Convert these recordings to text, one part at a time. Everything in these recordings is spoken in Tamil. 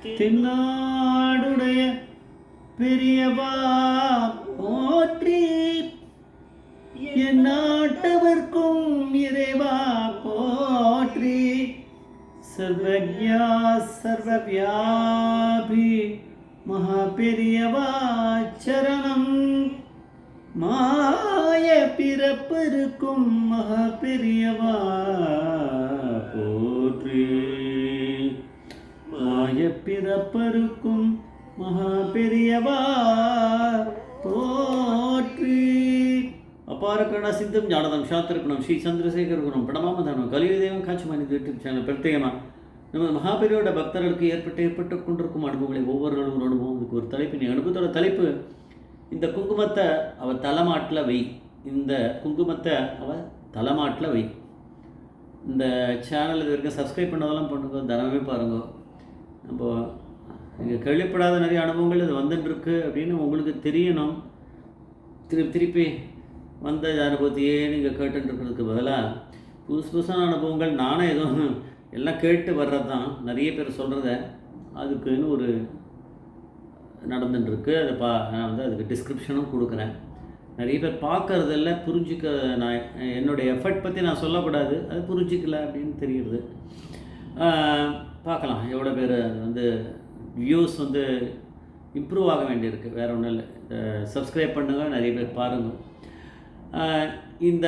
தென்னாடுடைய பெரியவா போற்றி, என் நாட்டவர்க்கும் இறைவா போற்றி. சர்வஜா சர்வவியாபி மகா பெரியவா சரணம். மாய பிறப்பருக்கும் மகா பெரியவா போற்றி. மாய பிறப்பருக்கும் மகா பெரியவா போற்றி. அபார கருணா சிந்தும் ஞானதம் சாத்திரகுணம் ஸ்ரீ சந்திரசேகர் குணம் பிரணமாமதானம் கலியுதேவம் காட்சிமானி யூடியூப் சேனல் பிரத்யேகமாக நம்ம மகாபெரியோட பக்தர்களுக்கு ஏற்பட்டு கொண்டிருக்கும் அனுபவங்களை ஒவ்வொரு நாளும் ஒரு அனுபவம். இதுக்கு ஒரு தலைப்பு, நீ அனுபவத்தோட தலைப்பு இந்த குங்குமத்தை அவள் தலைமாட்டில் வை. இந்த குங்குமத்தை அவள் தலைமாட்டில் வை. இந்த சேனல் இது வரைக்கும் சப்ஸ்கிரைப் பண்ணதெல்லாம் பண்ணுங்க, தினமே பாருங்க. நம்ம இங்கே கேள்விப்படாத நிறைய அனுபவங்கள் இது வந்துட்டுருக்கு அப்படின்னு உங்களுக்கு தெரியணும். திருப்பி வந்த அனுபவத்தையே நீங்கள் கேட்டுருக்கிறதுக்கு பதிலாக புதுசான அனுபவங்கள் நானே எதுவும் எல்லாம் கேட்டு வர்றது தான் நிறைய பேர் சொல்கிறத. அதுக்குன்னு ஒரு நடந்துட்டுருக்கு. அதை நான் வந்து அதுக்கு டிஸ்கிரிப்ஷனும் கொடுக்குறேன். நிறைய பேர் பார்க்குறதில்ல, புரிஞ்சிக்க. நான் என்னுடைய எஃபர்ட் பற்றி நான் சொல்லக்கூடாது, அது புரிஞ்சிக்கல அப்படின்னு தெரியுது. பார்க்கலாம் எவ்வளோ பேர் அது வந்து வியூஸ் வந்து இம்ப்ரூவ் ஆக வேண்டியிருக்கு, வேறு ஒன்றும் இல்லை. சப்ஸ்கிரைப் பண்ணுங்கள், நிறைய பேர் பாருங்கள். இந்த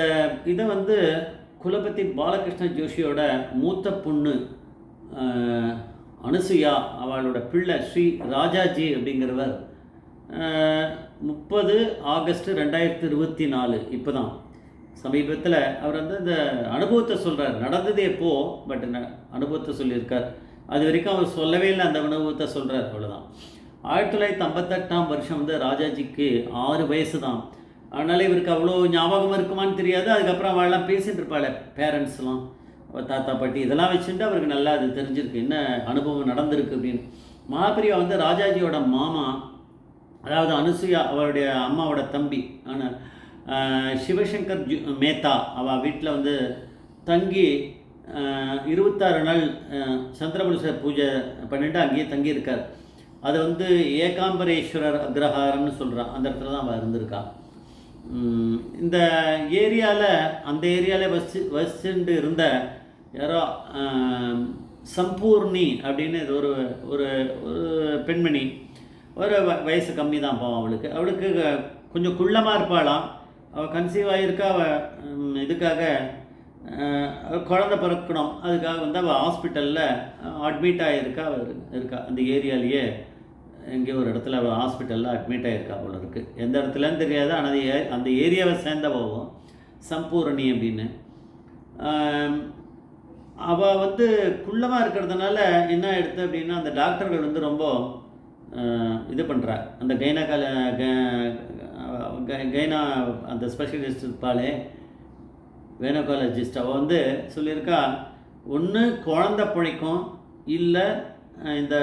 இதை வந்து குலபதி பாலகிருஷ்ண ஜோஷியோட மூத்த பொண்ணு அனுசுயா, அவளோட பிள்ளை ஸ்ரீ ராஜாஜி அப்படிங்கிறவர் 30 ஆகஸ்ட் 2024 இப்போ தான் சமீபத்தில் அவர் வந்து இந்த அனுபவத்தை சொல்கிறார். நடந்தது எப்போது, பட் அனுபவத்தை சொல்லியிருக்கார். அது வரைக்கும் அவர் சொல்லவே இல்லை, அந்த அனுபவத்தை சொல்கிறார், அவ்வளோதான். 1958 வருஷம் வந்து ராஜாஜிக்கு 6 வயசு தான். அதனால் இவருக்கு அவ்வளோ ஞாபகம் இருக்குமான்னு தெரியாது. அதுக்கப்புறம் அவள்லாம் பேசிகிட்டு இருப்பாள், பேரண்ட்ஸ்லாம், தாத்தா பாட்டி இதெல்லாம் வச்சுட்டு அவருக்கு நல்லா அது தெரிஞ்சிருக்கு, என்ன அனுபவம் நடந்திருக்கு அப்படின்னு. மகாபிரியா வந்து ராஜாஜியோட மாமா, அதாவது அனுசுயா அவருடைய அம்மாவோட தம்பி சிவசங்கர் மேத்தா அவள் வீட்டில் வந்து தங்கி 26 நாள் சந்திரபுருஷ பூஜை பண்ணிட்டு அங்கேயே தங்கியிருக்கார். அது வந்து ஏகாம்பரேஸ்வரர் அக்ரஹாரம்னு சொல்கிறான், அந்த இடத்துல தான் அவள் இருந்திருக்கா. இந்த ஏரியாவில், அந்த ஏரியாவில் வசிச்சுட்டு இருந்த யாரோ சம்பூர்ணி அப்படின்னு இது ஒரு ஒரு ஒரு பெண்மணி, ஒரு வயசு கம்மி தான் போவோம் அவளுக்கு. அவளுக்கு கொஞ்சம் குள்ளமாக இருப்பாளாம். அவள் கன்சீவ் ஆகியிருக்கா. அவள் இதுக்காக குழந்தை பிறக்கணும், அதுக்காக வந்து அவள் ஹாஸ்பிட்டலில் அட்மிட் ஆகியிருக்கா. அவள் இருக்கா அந்த ஏரியாலேயே எங்கேயோ ஒரு இடத்துல அவள் ஹாஸ்பிட்டலில் அட்மிட் ஆகியிருக்கா போல இருக்குது. எந்த இடத்துலன்னு தெரியாது, ஆனால் அந்த ஏரியாவை சேர்ந்த போவோம் சம்பூரணி அப்படின்னு. அவள் வந்து குள்ளமாக இருக்கிறதுனால என்ன எடுத்து அப்படின்னா, அந்த டாக்டர்கள் வந்து ரொம்ப இது பண்ணுறா. அந்த கைனா அந்த ஸ்பெஷலிஸ்ட் இருப்பாளே, கைனகாலஜிஸ்ட், அவள் வந்து சொல்லியிருக்கா, ஒன்று குழந்தை பிழைக்கும், இல்லை இந்த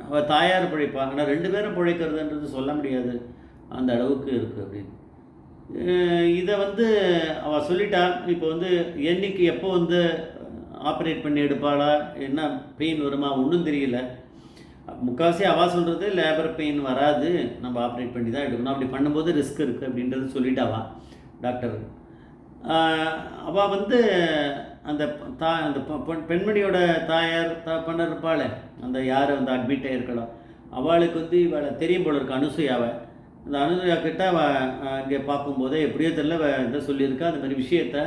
அவள் தாயார் பிழைப்பா. ஆனால் 2 பேரும் பிழைக்கிறதுன்றது சொல்ல முடியாது, அந்த அளவுக்கு இருக்குது அப்படின்னு. இதை வந்து அவள் சொல்லிட்டா. இப்போ வந்து என்னைக்கு எப்போ வந்து ஆப்ரேட் பண்ணி எடுப்பாளா, என்ன பெயின் வருமா ஒன்றும் தெரியல. முக்கால்வாசி அவள் சொல்கிறது லேபர் பெயின் வராது, நம்ம ஆப்ரேட் பண்ணி தான் எடுக்கணும், அப்படி பண்ணும்போது ரிஸ்க் இருக்குது அப்படின்றது சொல்லிட்டாவா டாக்டர். அவள் வந்து அந்த அந்த பெண்மணியோட தாயார் தகப்பனர் இருப்பாள், அந்த யார் வந்து அட்மிட் ஆகிருக்கலாம், அவளுக்கு வந்து இவளை தெரியும் போல இருக்கு அனுசுயாவை. அந்த அனுசுயா கிட்ட அவள் இங்கே பார்க்கும்போதே எப்படியோ தெரியல இதை சொல்லியிருக்கா. அந்த மாதிரி விஷயத்த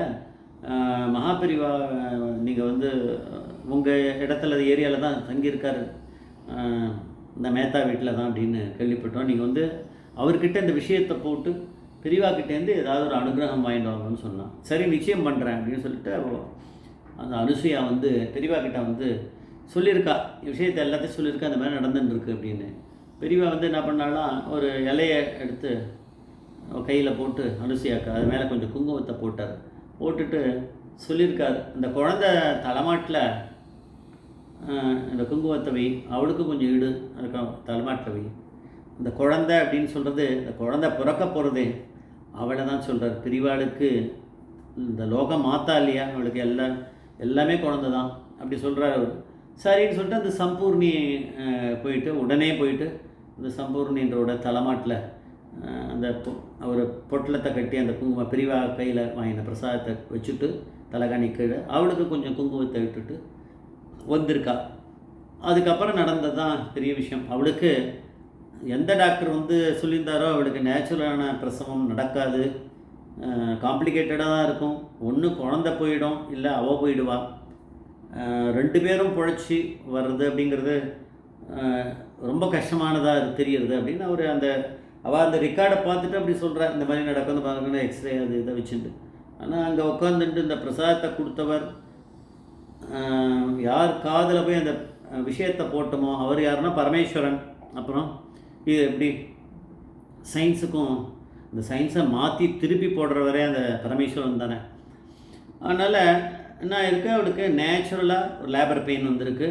மகாபெரிவா நீங்கள் வந்து உங்கள் இடத்துல ஏரியாவில் தான் தங்கியிருக்காரு, இந்த மேத்தா வீட்டில் தான் அப்படின்னு கேள்விப்பட்டோம். நீங்கள் வந்து அவர்கிட்ட இந்த விஷயத்தை போட்டு பெரியவாக்கிட்டேருந்து ஏதாவது ஒரு அனுகிரகம் வாங்கிட்டு வாங்கன்னு சொன்னான். சரி நிச்சயம் பண்ணுறேன் அப்படின்னு சொல்லிட்டு அந்த அனுசுயா வந்து பெரியவாக்கிட்ட வந்து சொல்லியிருக்கா, விஷயத்தை எல்லாத்தையும் சொல்லியிருக்கா, அந்த மாதிரி நடந்துட்டுருக்கு அப்படின்னு. பெரியவா வந்து என்ன பண்ணாலாம், ஒரு இலையை எடுத்து கையில் போட்டு அனுசுயாக்கா அது மேலே கொஞ்சம் குங்குமத்தை போட்டுட்டு சொல்லியிருக்காரு, இந்த குழந்தை தலைமாட்டில் இந்த குங்குமத்தை வை, அவளுக்கு கொஞ்சம் ஈடு அதுக்கு தலைமாட்டில் வை. இந்த குழந்தை அப்படின்னு சொல்கிறது, இந்த குழந்தை பிறக்க போகிறதே அவளை தான் சொல்கிறார். பெரியவாளுக்கு இந்த லோகம் மாத்தா இல்லையா, அவளுக்கு எல்லாமே குழந்தை தான் அப்படி சொல்கிறார் அவர். சரின்னு சொல்லிட்டு அந்த சம்பூர்ணி போயிட்டு உடனே போயிட்டு அந்த சம்பூர்ணின்றோட தலைமாட்டில் அந்த ஒரு பொட்டலத்தை கட்டி அந்த குங்கும பிரிவா கையில் வாங்கின பிரசாதத்தை வச்சுட்டு தலைகாணி கீழே அவளுக்கு கொஞ்சம் குங்குமத்தை விட்டுட்டு வந்திருக்கா. அதுக்கப்புறம் நடந்தது தான் பெரிய விஷயம். அவளுக்கு எந்த டாக்டர் வந்து சொல்லியிருந்தாரோ அவளுக்கு நேச்சுரலான பிரசவம் நடக்காது, காம்ப்ளிகேட்டடாக தான் இருக்கும். ஒன்று குழந்த போயிடும், இல்லை அவள் போயிடுவா. 2 பேரும் பொழைச்சி வர்றது அப்படிங்கிறது ரொம்ப கஷ்டமானதாக தெரியுது அப்படின்னு அவள் அந்த ரெக்கார்டை பார்த்துட்டு அப்படி சொல்கிறா. இந்த மாதிரி நடக்கும்னு பார்க்கணும், எக்ஸ்ரே அது இதை வச்சுட்டு. ஆனால் அங்கே உட்காந்துட்டு இந்த பிரசாதத்தை கொடுத்தவர் யார் காதில் போய் அந்த விஷயத்தை போட்டோமோ அவர் யாருன்னா பரமேஸ்வரன். அப்புறம் இது எப்படி சயின்ஸுக்கும் இந்த சயின்ஸை மாற்றி திருப்பி போடுறவரே அந்த பரமேஸ்வரன் தானே. அதனால் என்ன இருக்குது, அவளுக்கு நேச்சுரலாக ஒரு லேபர் பெயின் வந்திருக்கு,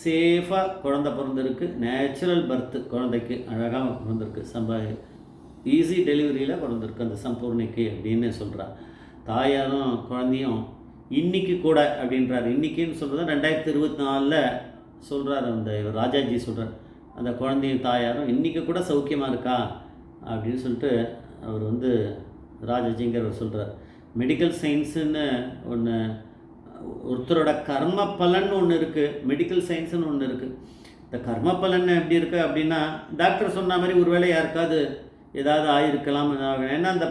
சேஃபாக குழந்த பிறந்திருக்கு, நேச்சுரல் பர்த்து குழந்தைக்கு அழகாக பிறந்திருக்கு, ஈஸி டெலிவரியில் பிறந்திருக்கு அந்த சம்பூர்ணிக்கு அப்படின்னு சொல்கிறா. தாயாரும் குழந்தையும் இன்றைக்கி கூட அப்படின்றார். இன்றைக்கின்னு சொல்கிறது 2024 சொல்கிறார் அந்த ராஜாஜி சொல்கிறார். அந்த குழந்தையும் தாயாரும் இன்றைக்கி கூட சௌக்கியமாக இருக்கா அப்படின்னு சொல்லிட்டு அவர் வந்து ராஜாஜிங்கிறவர் சொல்கிறார். மெடிக்கல் சயின்ஸுன்னு ஒன்று, ஒருத்தரோட கர்ம பலன் ஒன்று இருக்குது, மெடிக்கல் சயின்ஸுன்னு ஒன்று இருக்குது. இந்த கர்ம பலன் எப்படி இருக்குது அப்படின்னா, டாக்டர் சொன்ன மாதிரி ஒருவேளை யாருக்காவது ஏதாவது ஆகிருக்கலாம். ஏன்னா அந்த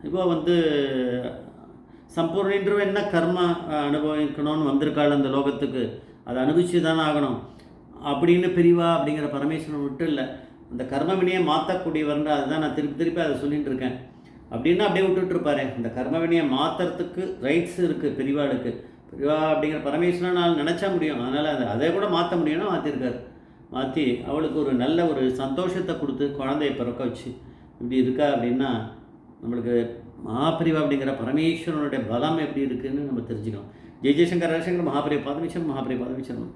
இப்போ வந்து சம்பூர்ணின்ற என்ன கர்மா அனுபவிக்கணும்னு வந்திருக்காள் அந்த லோகத்துக்கு, அதை அனுபவிச்சு தானே ஆகணும் அப்படின்னு பிரிவா அப்படிங்கிற பரமேஸ்வரன் விட்டு இல்லை, அந்த கர்மவினையை மாற்றக்கூடியவர்ன்ற அதுதான் நான் திருப்பி அதை சொல்லிகிட்டு இருக்கேன். அப்படின்னா அப்படியே விட்டுட்ருப்பாரு. இந்த கர்மவினையை மாற்றுறதுக்கு ரைட்ஸ் இருக்குது பெரியவாளுக்கு. பெரியவா அப்படிங்கிற பரமேஸ்வரனால் நினச்சா முடியும். அதனால் அதை கூட மாற்ற முடியும்னா மாற்றிருக்காரு. மாற்றி அவளுக்கு ஒரு நல்ல ஒரு சந்தோஷத்தை கொடுத்து குழந்தையை பிறக்க வச்சு இப்படி இருக்கா. அப்படின்னா நம்மளுக்கு மகாபிரிவா அப்படிங்கிற பரமேஸ்வரனுடைய பலம் எப்படி இருக்குதுன்னு நம்ம தெரிஞ்சுக்கணும். ஜெய் ஜெய்சங்கர் ரவிசங்கர் மகாபிரிவா பாதமிச்சரம்.